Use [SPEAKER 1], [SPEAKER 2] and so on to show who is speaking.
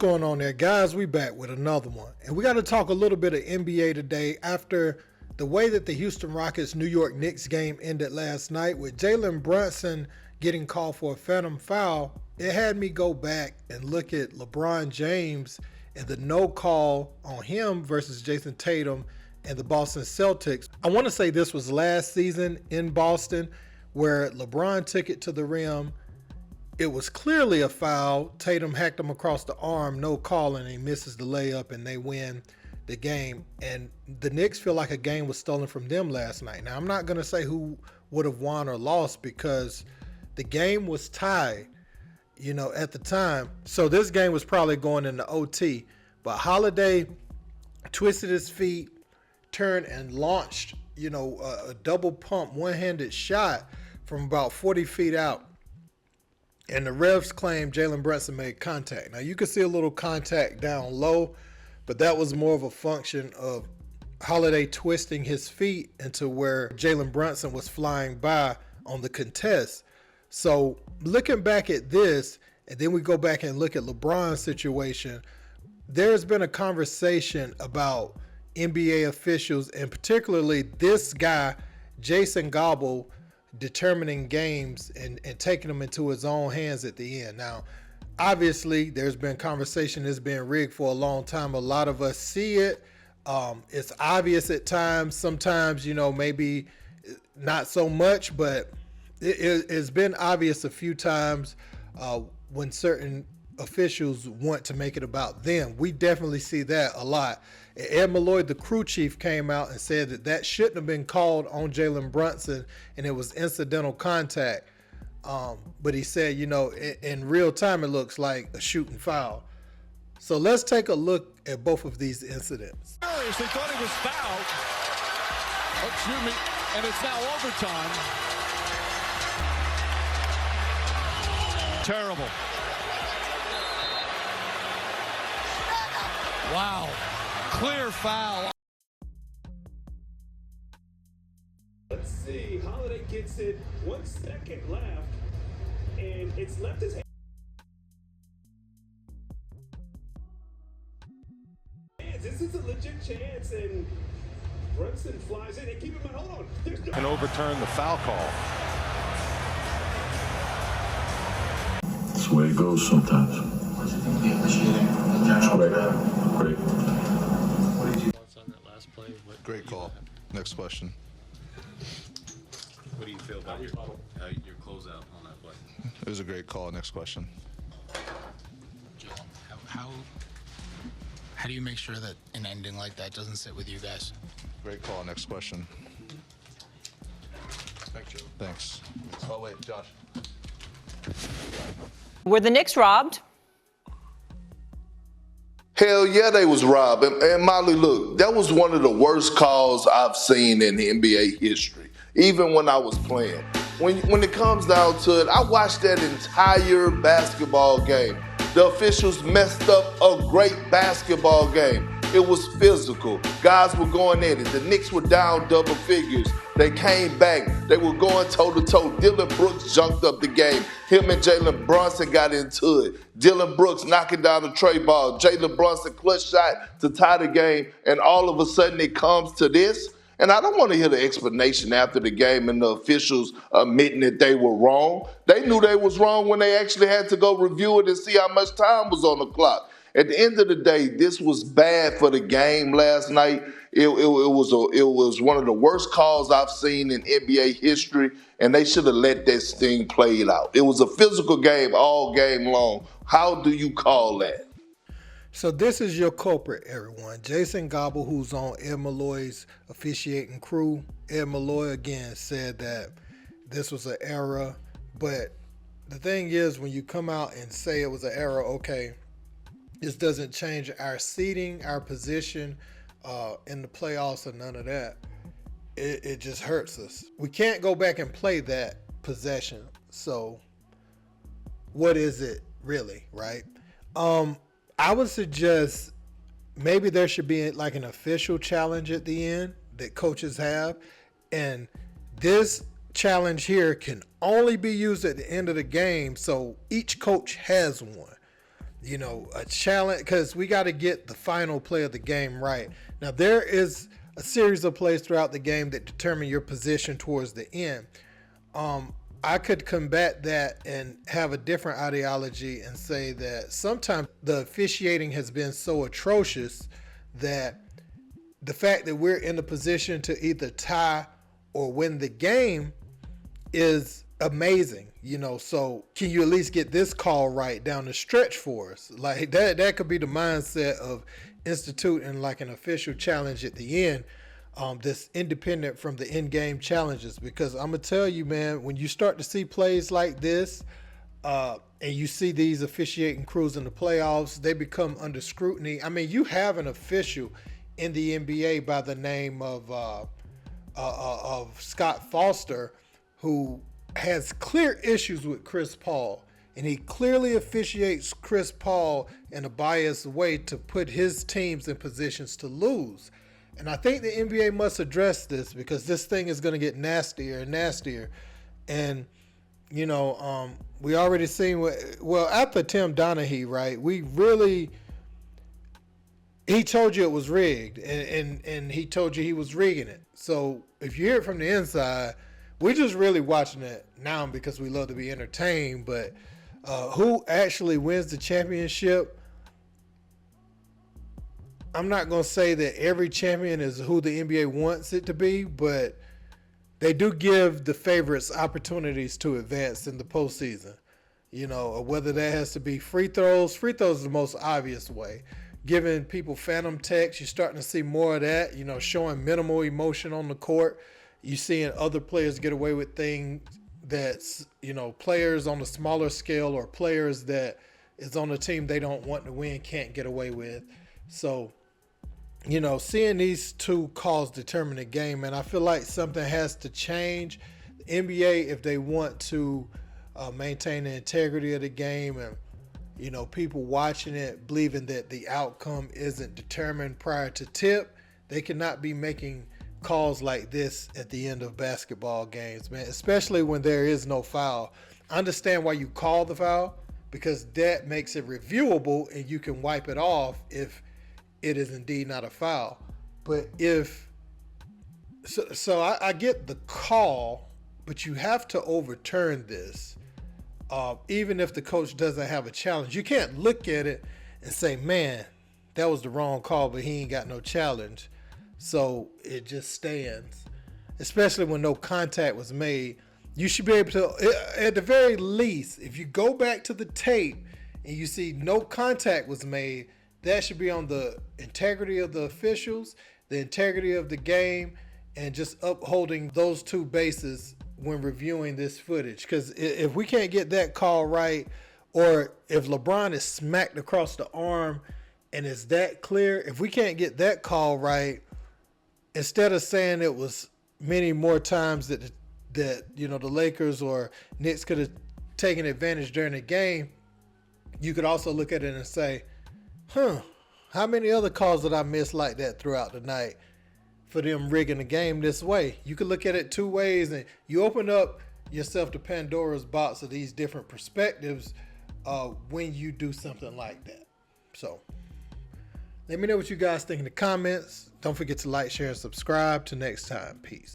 [SPEAKER 1] going on there, guys? We back with another one, and we got to talk a little bit of NBA today after the way that the Houston Rockets New York Knicks game ended last night with Jalen Brunson getting called for a phantom foul. It had me go back and look at LeBron James and the no call on him versus Jason Tatum and the Boston Celtics. I want to say this was last season in Boston where LeBron took it to the rim. It was clearly a foul. Tatum hacked him across the arm, no call, and he misses the layup, and they win the game. And the Knicks feel like a game was stolen from them last night. Now, I'm not going to say who would have won or lost because the game was tied, at the time. So this game was probably going into OT. But Holiday twisted his feet, turned and launched, a double pump, one-handed shot from about 40 feet out. And the refs claimed Jalen Brunson made contact. Now, you could see a little contact down low, but that was more of a function of Holiday twisting his feet into where Jalen Brunson was flying by on the contest. So looking back at this, and then we go back and look at LeBron's situation, there's been a conversation about NBA officials, and particularly this guy, Jacyn Goble, determining games and taking them into his own hands at the end. Now, obviously, there's been conversation that's been rigged for a long time. A lot of us see it. It's obvious at times. Sometimes, maybe not so much, but it's been obvious a few times when certain officials want to make it about them. We definitely see that a lot. Ed Malloy, the crew chief, came out and said that shouldn't have been called on Jalen Brunson and it was incidental contact. But he said, in real time, it looks like a shooting foul. So let's take a look at both of these incidents.
[SPEAKER 2] They thought he was fouled. Excuse me. And it's now overtime. Terrible. Wow. Clear foul.
[SPEAKER 3] Let's see. Holiday gets it. 1 second left. And it's left his hands. This is a legit chance. And Brunson flies in. And keep in mind, hold on. There's no...
[SPEAKER 2] And overturn the foul call.
[SPEAKER 4] That's the way it goes sometimes.
[SPEAKER 5] What do you think the officiating?
[SPEAKER 4] Great.
[SPEAKER 5] What did you
[SPEAKER 6] On that last play,
[SPEAKER 7] Great call. Next question.
[SPEAKER 6] What do you feel about your closeout on that play?
[SPEAKER 7] It was a great call. Next question.
[SPEAKER 8] How do you make sure that an ending like that doesn't sit with you guys?
[SPEAKER 7] Great call. Next question.
[SPEAKER 6] Thanks, Joe.
[SPEAKER 7] Thanks. Oh, wait, Josh.
[SPEAKER 9] Were the Knicks robbed?
[SPEAKER 10] Hell yeah, they was robbed. And Molly, look, that was one of the worst calls I've seen in NBA history, even when I was playing. When it comes down to it, I watched that entire basketball game. The officials messed up a great basketball game. It was physical. Guys were going at it. The Knicks were down double figures. They came back. They were going toe-to-toe. Dylan Brooks jumped up the game. Him and Jalen Brunson got into it. Dylan Brooks knocking down the tray ball. Jalen Brunson clutch shot to tie the game. And all of a sudden it comes to this. And I don't want to hear the explanation after the game and the officials admitting that they were wrong. They knew they was wrong when they actually had to go review it and see how much time was on the clock. At the end of the day, this was bad for the game last night. It was one of the worst calls I've seen in NBA history, and they should have let that thing play out. It was a physical game all game long. How do you call that?
[SPEAKER 1] So this is your culprit, everyone. Jacyn Goble, who's on Ed Malloy's officiating crew. Ed Malloy, again, said that this was an error. But the thing is, when you come out and say it was an error, okay, this doesn't change our seeding, our position in the playoffs, or none of that. It just hurts us. We can't go back and play that possession. So what is it really, right? I would suggest maybe there should be like an official challenge at the end that coaches have. And this challenge here can only be used at the end of the game. So each coach has one. a challenge, because we got to get the final play of the game right. Now, there is a series of plays throughout the game that determine your position towards the end. I could combat that and have a different ideology and say that sometimes the officiating has been so atrocious that the fact that we're in a position to either tie or win the game is amazing, so can you at least get this call right down the stretch for us? Like that could be the mindset of instituting like an official challenge at the end, that's independent from the in-game challenges. Because I'm gonna tell you, man, when you start to see plays like this, and you see these officiating crews in the playoffs, they become under scrutiny. I mean, you have an official in the NBA by the name of Scott Foster, who has clear issues with Chris Paul, and he clearly officiates Chris Paul in a biased way to put his teams in positions to lose. And I think the NBA must address this, because this thing is going to get nastier and nastier. And, we already seen after Tim Donaghy, right, he told you it was rigged, and he told you he was rigging it. So if you hear it from the inside, we're just really watching it now because we love to be entertained. But who actually wins the championship? I'm not going to say that every champion is who the NBA wants it to be, but they do give the favorites opportunities to advance in the postseason. Whether that has to be free throws. Free throws is the most obvious way. Giving people phantom text, you're starting to see more of that, showing minimal emotion on the court. You're seeing other players get away with things that's, players on a smaller scale or players that is on a team they don't want to win can't get away with. So, seeing these two calls determine the game, and I feel like something has to change. The NBA, if they want to maintain the integrity of the game and, people watching it believing that the outcome isn't determined prior to tip, they cannot be making calls like this at the end of basketball games, man, especially when there is no foul. I understand why you call the foul, because that makes it reviewable and you can wipe it off if it is indeed not a foul. But I get the call, but you have to overturn this. Even if the coach doesn't have a challenge, you can't look at it and say, man, that was the wrong call, but he ain't got no challenge. So it just stands, especially when no contact was made. You should be able to, at the very least, if you go back to the tape and you see no contact was made, that should be on the integrity of the officials, the integrity of the game, and just upholding those two bases when reviewing this footage. Because if we can't get that call right, or if LeBron is smacked across the arm and it's that clear, if we can't get that call right, instead of saying it was many more times that the Lakers or Knicks could have taken advantage during the game, you could also look at it and say, how many other calls did I miss like that throughout the night for them rigging the game this way? You could look at it two ways, and you open up yourself to Pandora's box of these different perspectives when you do something like that. So let me know what you guys think in the comments. Don't forget to like, share, and subscribe. Till next time. Peace.